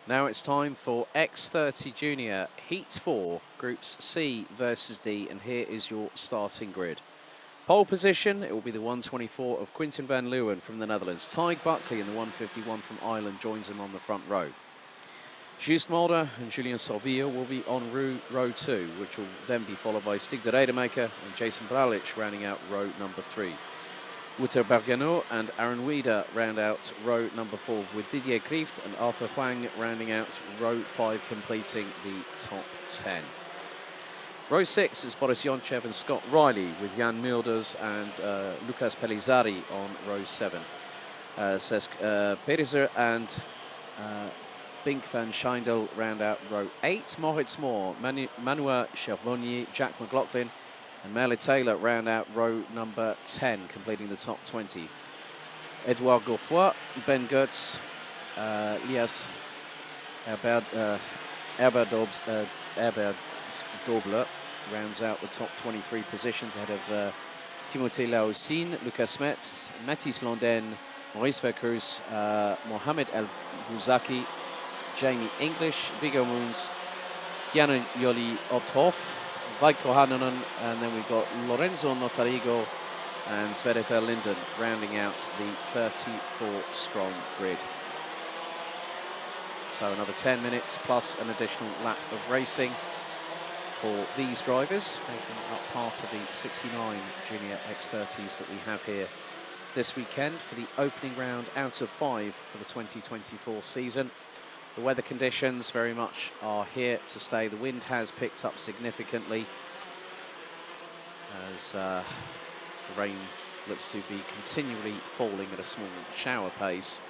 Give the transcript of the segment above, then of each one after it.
Now it's time for X30 Junior Heat 4, Groups C versus D, and here is your starting grid. Pole position, it will be the 124 of Quinten van Leeuwen from the Netherlands. Tig Buckley in the 151 from Ireland joins him on the front row. Joost Mulder and Julian Salvio will be on row 2, which will then be followed by Stig de Rademaker and Jason Bralic rounding out row number 3. Wouter Bergano and Aaron Wieder round out row number 4, with Didier Krieft and Arthur Huang rounding out row 5, completing the top 10. Row 6 is Boris Yonchev and Scott Riley, with Jan Milders and Lucas Pellizzari on row 7. Cesc Pederser and Bink van Schijndel round out row 8. Moritz Moore, Manuel Charbonnier, Jack McLaughlin and Merle Taylor round out row number 10, completing the top 20. Edouard Gauffoy, Ben Goetz, Lias Herbert Dobler rounds out the top 23 positions ahead of Timothée Laoussine, Lucas Metz, Mathis Landen, Maurice Vercruz, Mohamed El Bouzaki, Jamie English, Viggo Moons, Kiana Yoli Opthoff, Veikko Hananen, and then we've got Lorenzo Notarigo and Sverre Linden rounding out the 34-strong grid. So another 10 minutes plus an additional lap of racing for these drivers, making up part of the 69 Junior X30s that we have here this weekend for the opening round out of 5 for the 2024 season. The weather conditions very much are here to stay. The wind has picked up significantly as the rain looks to be continually falling at a small shower pace.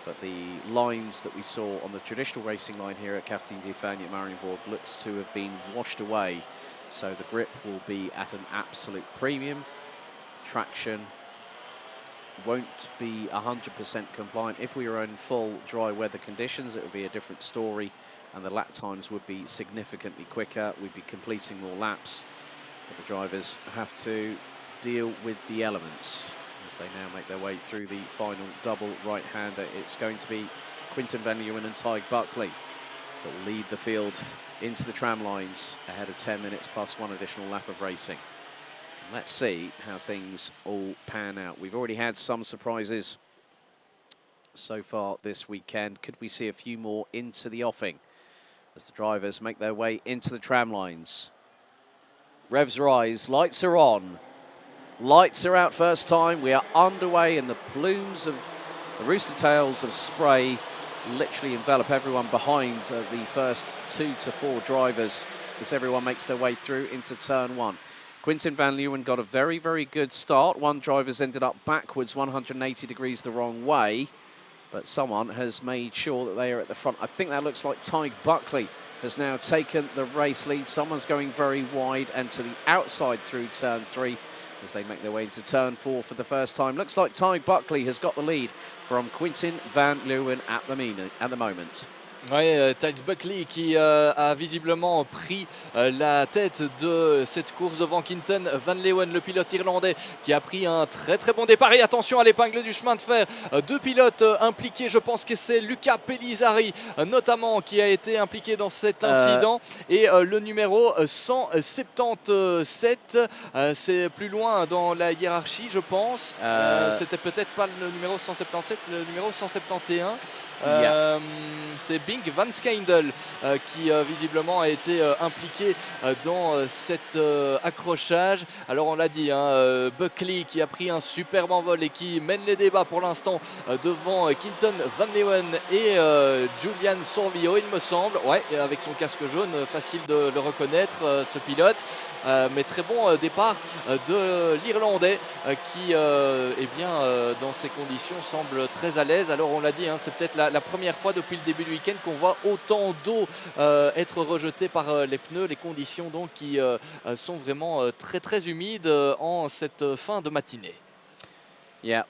But the lines that we saw on the traditional racing line here at Karting de Fagnes at Mariembourg looks to have been washed away. So the grip will be at an absolute premium. Traction won't be 100% compliant. If we were in full dry weather conditions, it would be a different story and the lap times would be significantly quicker. We'd be completing more laps, but the drivers have to deal with the elements as they now make their way through the final double right-hander. It's going to be Quinten van Leeuwen and Tig Buckley that will lead the field into the tram lines ahead of 10 minutes plus one additional lap of racing. Let's see how things all pan out. We've already had some surprises so far this weekend. Could we see a few more into the offing as the drivers make their way into the tram lines? Revs rise, lights are on. Lights are out first time. We are underway and the plumes of the rooster tails of spray literally envelop everyone behind the first 2 to 4 drivers as everyone makes their way through into turn 1. Quinten van Leeuwen got a very, very good start. One driver's ended up backwards 180 degrees the wrong way, but someone has made sure that they are at the front. I think that looks like Tig Buckley has now taken the race lead. Someone's going very wide and to the outside through turn 3 as they make their way into turn 4 for the first time. Looks like Tig Buckley has got the lead from Quinten van Leeuwen at the moment. Oui, Tig Buckley qui a visiblement pris la tête de cette course devant Quinten van Leeuwen, le pilote irlandais qui a pris un très très bon départ. Et attention à l'épingle du chemin de fer, 2 pilotes impliqués, je pense que c'est Luca Pellizzari notamment qui a été impliqué dans cet incident. Et le numéro 177, c'est plus loin dans la hiérarchie je pense. C'était peut-être pas le numéro 177, le numéro 171. C'est Bink van Schijndel qui visiblement a été impliqué dans cet accrochage. Alors on l'a dit, Buckley qui a pris un superbe envol et qui mène les débats pour l'instant devant Quinten van Leeuwen et Julian Salvio, il me semble. Ouais, avec son casque jaune, facile de le reconnaître ce pilote. Mais très bon départ de l'Irlandais qui, dans ces conditions, semble très à l'aise. Alors on l'a dit, c'est peut-être la première fois depuis le début du week-end qu'on voit autant d'eau être rejetée par les pneus. Les conditions donc qui sont vraiment très très humides en cette fin de matinée. Yeah,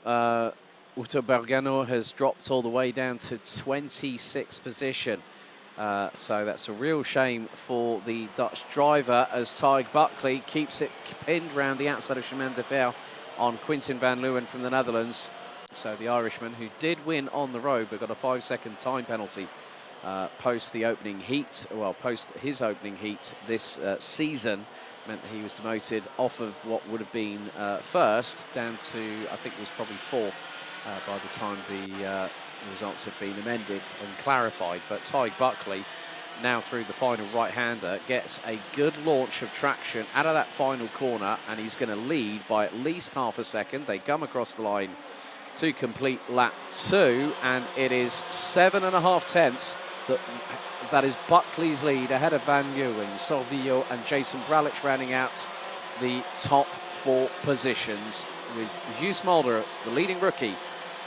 Wouter Bergano has dropped all the way down to 26th position. So that's a real shame for the Dutch driver as Tig Buckley keeps it pinned round the outside of Chemin de Fer on Quinten van Leeuwen from the Netherlands. So the Irishman, who did win on the road but got a 5-second time penalty post the opening heat, well, post his opening heat this season, meant that he was demoted off of what would have been first down to, I think it was probably fourth by the time the results had been amended and clarified. But Tyg Buckley, now through the final right-hander, gets a good launch of traction out of that final corner, and he's going to lead by at least half a second. They come across the line to complete lap 2, and it is 7.5 tenths that is Buckley's lead ahead of Van Leeuwen, Sorvillo and Jason Bralich rounding out the top 4 positions, with Guus Mulder, the leading rookie,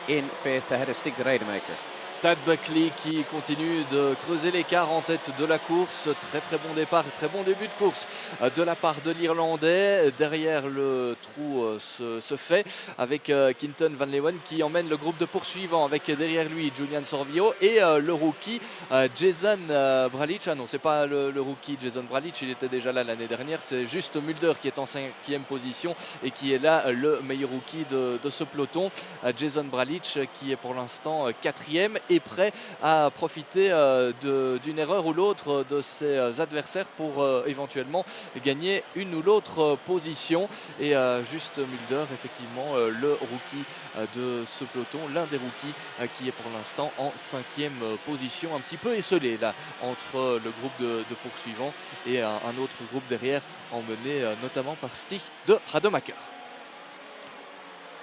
in 5th ahead of Stig de Rademaker. Tad Buckley qui continue de creuser l'écart en tête de la course. Très bon départ et très bon début de course de la part de l'Irlandais. Derrière, le trou se fait avec Quinton Van Leeuwen qui emmène le groupe de poursuivants, avec derrière lui Julian Sorvillo et le rookie Jason Bralich. Ah non, c'est pas le rookie Jason Bralich, il était déjà là l'année dernière. C'est juste Mulder qui est en 5e position et qui est là le meilleur rookie de ce peloton. Jason Bralich qui est pour l'instant 4e et prêt à profiter d'une erreur ou l'autre de ses adversaires pour éventuellement gagner une ou l'autre position. Et juste Mulder, effectivement, le rookie de ce peloton, l'un des rookies qui est pour l'instant en 5e position, un petit peu esselé là entre le groupe de poursuivants et un autre groupe derrière, emmené notamment par Stig de Rademacher.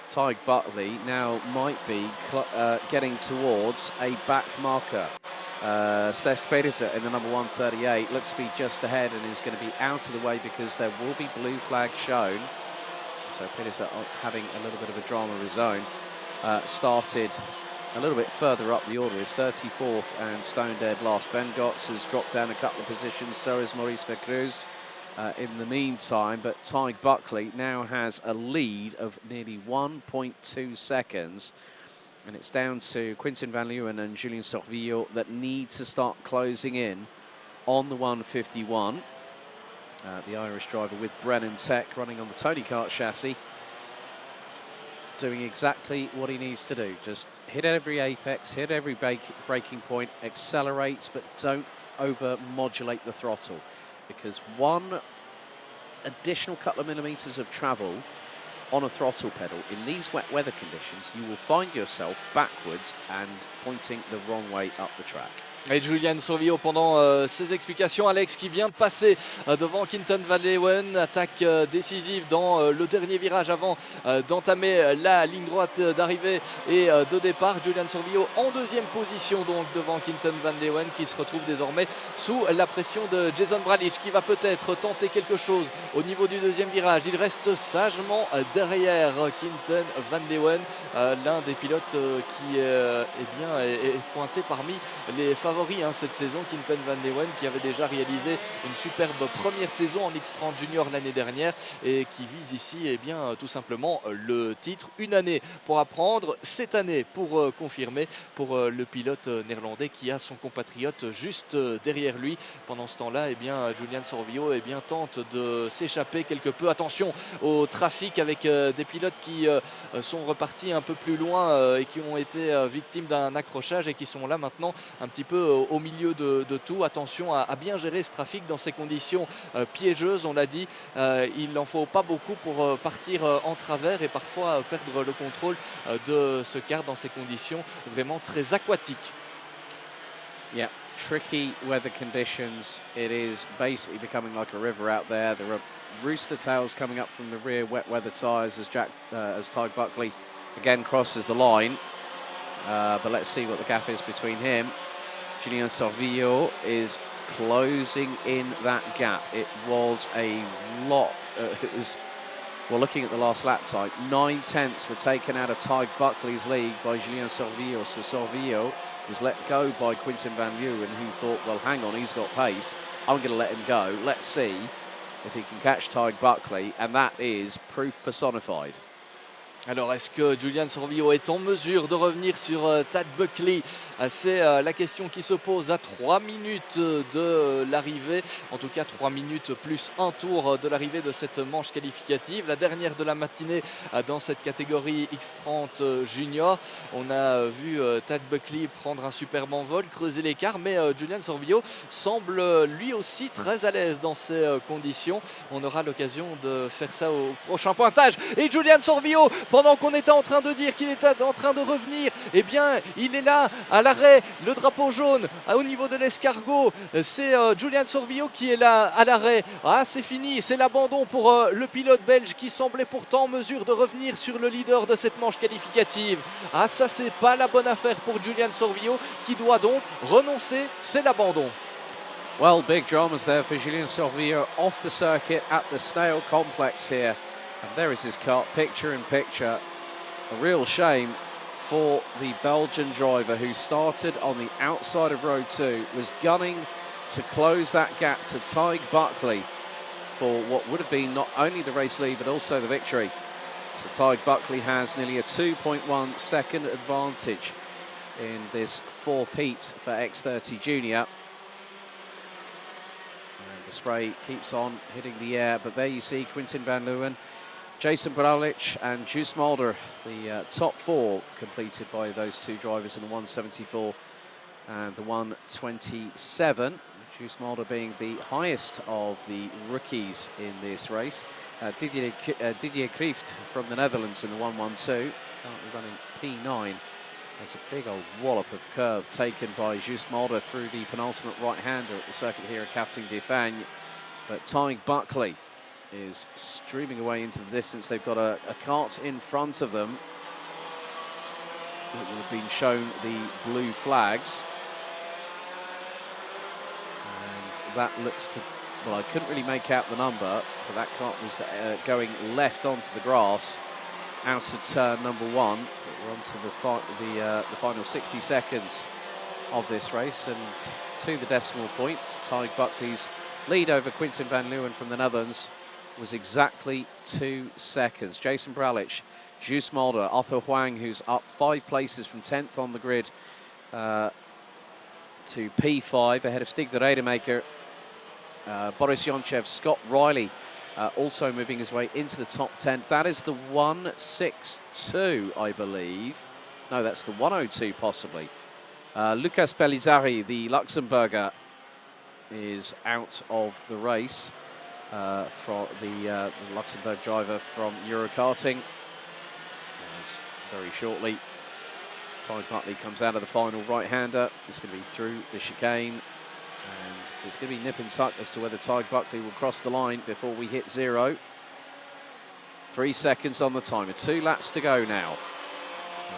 Tyg Buckley now might be getting towards a back marker. Cesc Pedersen in the number 138 looks to be just ahead and is going to be out of the way because there will be blue flag shown. So Pedersen having a little bit of a drama of his own. Started a little bit further up the order, is 34th and stone dead last. Ben Gotts has dropped down a couple of positions, so is Maurice Vercruz. In the meantime, but Tyg Buckley now has a lead of nearly 1.2 seconds, and it's down to Quinton Van Leeuwen and Julien Sorvillo that need to start closing in on the 151. The Irish driver with Brennan Tech running on the Tony Kart chassis, doing exactly what he needs to do. Just hit every apex, hit every braking point, accelerate, but don't over-modulate the throttle, because one additional couple of millimeters of travel on a throttle pedal in these wet weather conditions, you will find yourself backwards and pointing the wrong way up the track. Et Julian Sorvillo pendant ses explications. Alex qui vient de passer devant Quinton Van Leeuwen. Attaque décisive dans le dernier virage avant d'entamer la ligne droite d'arrivée et de départ. Julian Sorvillo en 2e position donc devant Quinton Van Leeuwen, qui se retrouve désormais sous la pression de Jason Bralich, qui va peut-être tenter quelque chose au niveau du 2e virage. Il reste sagement derrière Quinton Van Leeuwen, l'un des pilotes qui est pointé parmi les favoris cette saison. Quinton Van Leeuwen qui avait déjà réalisé une superbe première saison en X30 Junior l'année dernière et qui vise ici tout simplement le titre. Une année pour apprendre, cette année pour confirmer pour le pilote néerlandais qui a son compatriote juste derrière lui. Pendant ce temps-là, Julian Sorvillo tente de s'échapper quelque peu. Attention au trafic avec des pilotes qui sont repartis un peu plus loin et qui ont été victimes d'un accrochage et qui sont là maintenant un petit peu au milieu de tout. Attention à bien gérer ce trafic dans ces conditions piégeuses. On l'a dit, il n'en faut pas beaucoup pour partir en travers et parfois perdre le contrôle de ce kart dans ces conditions vraiment très aquatiques. Yeah, tricky weather conditions. It is basically becoming like a river out there. There are rooster tails coming up from the rear wet weather tyres as Tyg Buckley again crosses the line. But let's see what the gap is between him. Julien Sorvillo is closing in that gap. It was a lot. Well, looking at the last lap time, 9 tenths were taken out of Tyg Buckley's lead by Julien Sorvillo. So Sorvillo was let go by Quinton Van Leeuwen, who thought, well, hang on, he's got pace. I'm going to let him go. Let's see if he can catch Tyg Buckley, and that is proof personified. Alors, est-ce que Julian Sorvillo est en mesure de revenir sur Tad Buckley? C'est la question qui se pose à 3 minutes de l'arrivée. En tout cas, 3 minutes plus un tour de l'arrivée de cette manche qualificative. La dernière de la matinée dans cette catégorie X30 junior. On a vu Tad Buckley prendre un superbe envol, creuser l'écart, mais Julian Sorvillo semble lui aussi très à l'aise dans ces conditions. On aura l'occasion de faire ça au prochain pointage. Et Julian Sorvillo, pendant qu'on était en train de dire qu'il était en train de revenir, eh bien, il est là, à l'arrêt, le drapeau jaune, au niveau de l'escargot. C'est Julian Sorvillo qui est là, à l'arrêt. Ah, c'est fini, c'est l'abandon pour le pilote belge qui semblait pourtant en mesure de revenir sur le leader de cette manche qualificative. Ah, ça, c'est pas la bonne affaire pour Julian Sorvillo, qui doit donc renoncer, c'est l'abandon. Well, big dramas there for Julian Sorvillo off the circuit at the Snail Complex here. And there is his car, picture in picture. A real shame for the Belgian driver who started on the outside of row 2, was gunning to close that gap to Tig Buckley for what would have been not only the race lead but also the victory. So Tig Buckley has nearly a 2.1 second advantage in this fourth heat for X30 Junior. The spray keeps on hitting the air, but there you see Quinten van Leeuwen, Jason Braulich and Juice Mulder, the top 4 completed by those two drivers in the 174 and the 127. Juice Mulder being the highest of the rookies in this race. Didier Krieft from the Netherlands in the 112, currently running P9. There's a big old wallop of curb taken by Juice Mulder through the penultimate right-hander at the circuit here at Captain Defagne. But Tig Buckley is streaming away into the distance. They've got a cart in front of them. It will have been shown the blue flags. And that looks to, well, I couldn't really make out the number, but that cart was going left onto the grass out of turn number 1. We're on to the final 60 seconds of this race, and to the decimal point, Tig Buckley's lead over Quinten van Leeuwen from the Netherlands was exactly 2 seconds. Jason Braulich, Juice Mulder, Otto Huang, who's up 5 places from 10th on the grid to P5 ahead of Stig de Rademaker. Boris Yonchev, Scott Riley also moving his way into the top 10. That is the 162, I believe. No, that's the 102 possibly. Lucas Pellizzari, the Luxembourger, is out of the race for the Luxembourg driver from Eurokarting. As very shortly, Tig Buckley comes out of the final right-hander. It's going to be through the chicane, and it's going to be nip and tuck as to whether Tig Buckley will cross the line before we hit 0. 3 seconds on the timer, 2 laps to go now.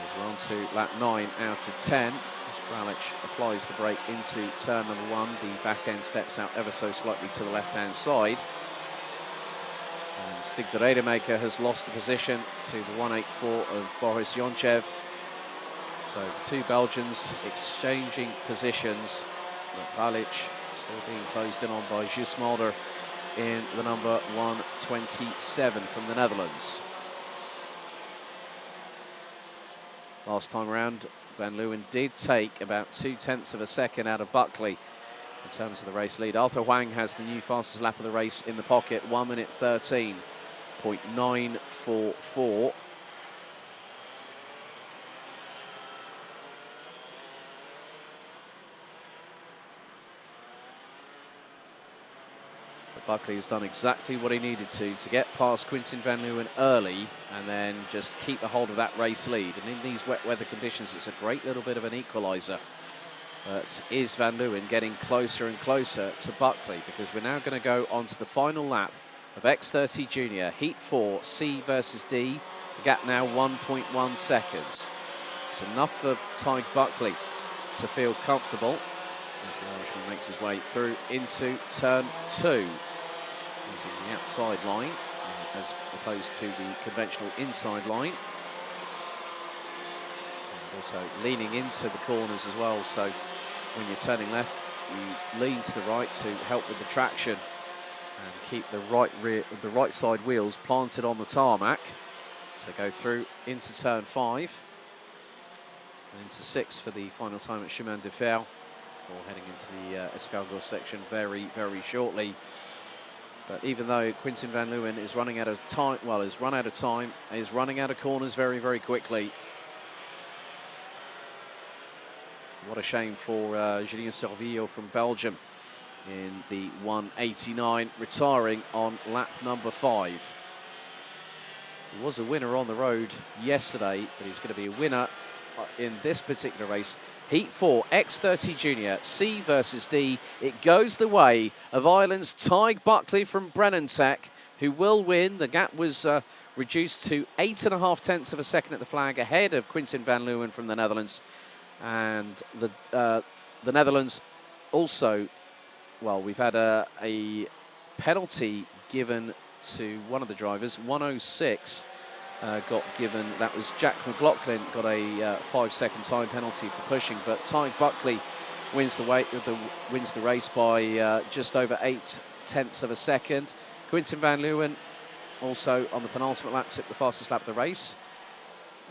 As we're on to lap 9 out of 10. Braulich applies the brake into turn number 1. The back end steps out ever so slightly to the left-hand side. And Stig de Rademaker has lost the position to the 184 of Boris Yonchev. So the two Belgians exchanging positions. But Braulich still being closed in on by Juice Mulder in the number 127 from the Netherlands. Last time around, Van Leeuwen did take about 0.2 of a second out of Buckley in terms of the race lead. Arthur Huang has the new fastest lap of the race in the pocket, 1 minute 13.944. Buckley has done exactly what he needed to get past Quinten van Leeuwen early and then just keep a hold of that race lead. And in these wet weather conditions, it's a great little bit of an equaliser. But is Van Leeuwen getting closer and closer to Buckley? Because we're now going to go on to the final lap of X30 Junior, Heat 4, C versus D. The gap now 1.1 seconds. It's enough for Tig Buckley to feel comfortable as the Irishman makes his way through into turn 2. Using the outside line as opposed to the conventional inside line. And also leaning into the corners as well, so when you're turning left, you lean to the right to help with the traction and keep the right side wheels planted on the tarmac. So go through into turn 5. And into 6 for the final time at Chemin de Fer. Before heading into the Escargot section very, very shortly. But even though Quintin van Leeuwen is running out of time, well, is run out of time, is running out of corners very, very quickly. What a shame for Julien Servillo from Belgium in the 189, retiring on lap number 5. He was a winner on the road yesterday, but he's going to be a winner in this particular race. Heat 4, X30 Junior, C versus D. It goes the way of Ireland's Tig Buckley from Brennentech, who will win. The gap was reduced to 8.5 tenths of a second at the flag, ahead of Quintin van Leeuwen from the Netherlands. And the Netherlands also, well, we've had a penalty given to one of the drivers. 106 got given. That was Jack McLaughlin, got a 5-second time penalty for pushing. But Tig Buckley wins the race by just over 8 tenths of a second. Quintin van Leeuwen also on the penultimate lap took the fastest lap of the race.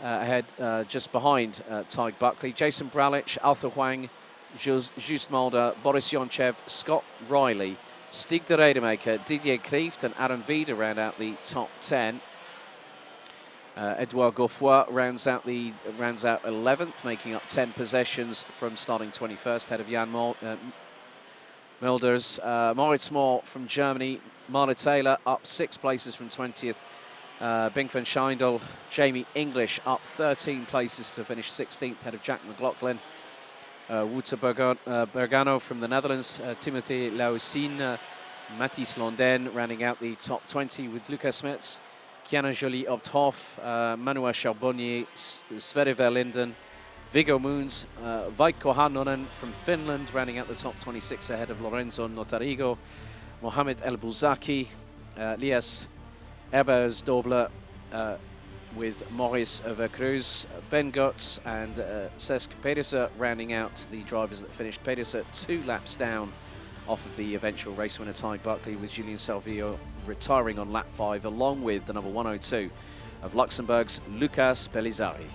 Ahead, just behind Tig Buckley. Jason Bralich, Arthur Huang, Just Mulder, Boris Yonchev, Scott Riley, Stig de Rademaker, Didier Kreeft and Aaron Vida round out the top 10. Edouard Goffroy rounds out 11th, making up 10 possessions from starting 21st, ahead of Jan Mulders. Moritz Moore from Germany, Marla Taylor up 6 places from 20th. Bing van Scheindel, Jamie English up 13 places to finish 16th, ahead of Jack McLaughlin. Wouter Bergano from the Netherlands, Timothy Laussine, Mathis Londen rounding out the top 20 with Lucas Smets, Kiana Jolie Opthoff, Manuel Charbonnier, Sverre Verlinden, Viggo Moons, Veikko Hannonen from Finland rounding out the top 26 ahead of Lorenzo Notarigo, Mohamed El Bouzaki, Lias Ebersdobler with Maurice Vercruz, Ben Gotts and Cesc Pedersen rounding out the drivers that finished. Pedersen 2 laps down off of the eventual race winner Tig Buckley, with Julien Servillo retiring on lap 5, along with the number 102 of Luxembourg's Lucas Pellizzari.